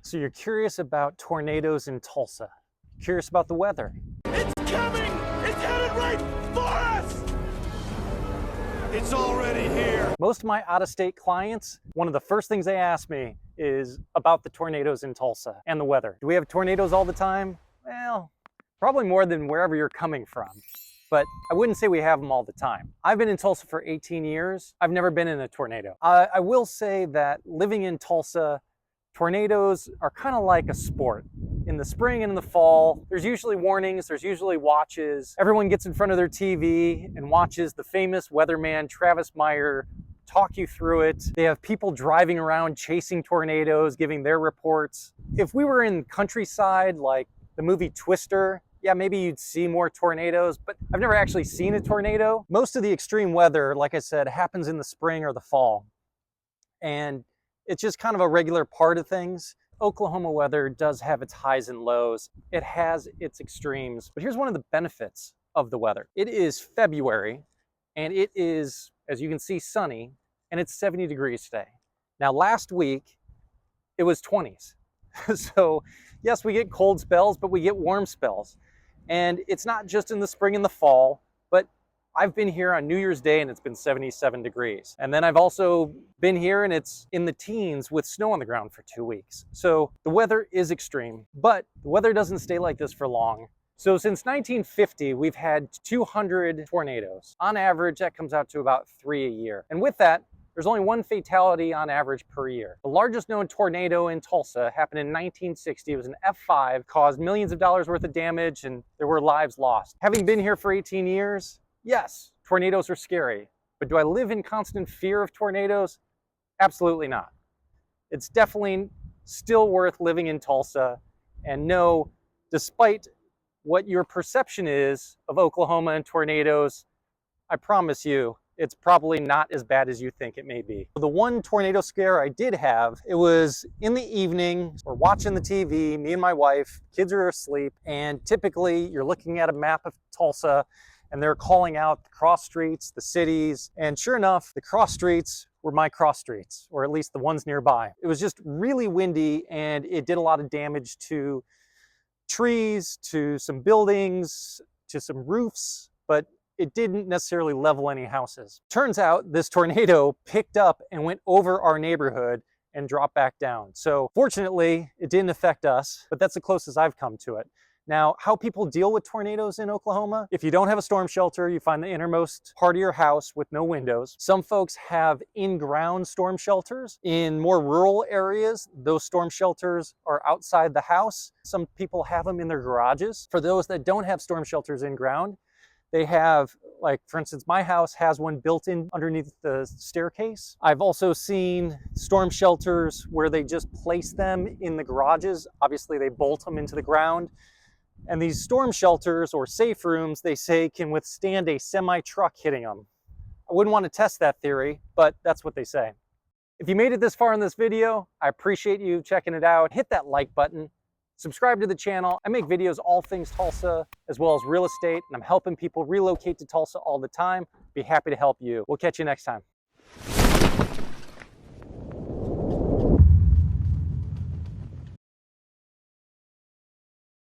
So you're curious about tornadoes in Tulsa. Curious about the weather. It's coming! It's headed right for us! It's already here. Most of my out-of-state clients, one of the first things they ask me is about the tornadoes in Tulsa and the weather. Do we have tornadoes all the time? Well, probably more than wherever you're coming from. But I wouldn't say we have them all the time. I've been in Tulsa for 18 years. I've never been in a tornado. I will say that living in Tulsa, tornadoes are kind of like a sport. In the spring and in the fall, there's usually warnings, there's usually watches. Everyone gets in front of their TV and watches the famous weatherman Travis Meyer talk you through it. They have people driving around chasing tornadoes, giving their reports. If we were in countryside like the movie Twister, yeah, maybe you'd see more tornadoes, but I've never actually seen a tornado. Most of the extreme weather, like I said, happens in the spring or the fall. And it's just kind of a regular part of things. Oklahoma weather does have its highs and lows. It has its extremes, but here's one of the benefits of the weather. It is February and it is, as you can see, sunny, and it's 70 degrees today. Now last week it was 20s. So yes, we get cold spells, but we get warm spells. And it's not just in the spring and the fall, but I've been here on New Year's Day and it's been 77 degrees. And then I've also been here and it's in the teens with snow on the ground for 2 weeks. So the weather is extreme, but the weather doesn't stay like this for long. So since 1950, we've had 200 tornadoes. On average, that comes out to about 3 a year. And with that, there's only one fatality on average per year. The largest known tornado in Tulsa happened in 1960. It was an F5, caused millions of dollars worth of damage, and there were lives lost. Having been here for 18 years, yes, tornadoes are scary, but do I live in constant fear of tornadoes? Absolutely not. It's definitely still worth living in Tulsa, and no, despite what your perception is of Oklahoma and tornadoes, I promise you, it's probably not as bad as you think it may be. The one tornado scare I did have, it was in the evening, we're watching the TV, me and my wife, kids are asleep, and typically you're looking at a map of Tulsa and they're calling out the cross streets, the cities, and sure enough, the cross streets were my cross streets, or at least the ones nearby. It was just really windy and it did a lot of damage to trees, to some buildings, to some roofs, but it didn't necessarily level any houses. Turns out this tornado picked up and went over our neighborhood and dropped back down. So fortunately, it didn't affect us, but that's the closest I've come to it. Now, how people deal with tornadoes in Oklahoma, if you don't have a storm shelter, you find the innermost part of your house with no windows. Some folks have in-ground storm shelters. In more rural areas, those storm shelters are outside the house. Some people have them in their garages. For those that don't have storm shelters in ground, they have, like, for instance, my house has one built in underneath the staircase. I've also seen storm shelters where they just place them in the garages. Obviously, they bolt them into the ground. And these storm shelters or safe rooms, they say, can withstand a semi-truck hitting them. I wouldn't want to test that theory, but that's what they say. If you made it this far in this video, I appreciate you checking it out. Hit that like button. Subscribe to the channel. I make videos all things Tulsa, as well as real estate, and I'm helping people relocate to Tulsa all the time. Be happy to help you. We'll catch you next time.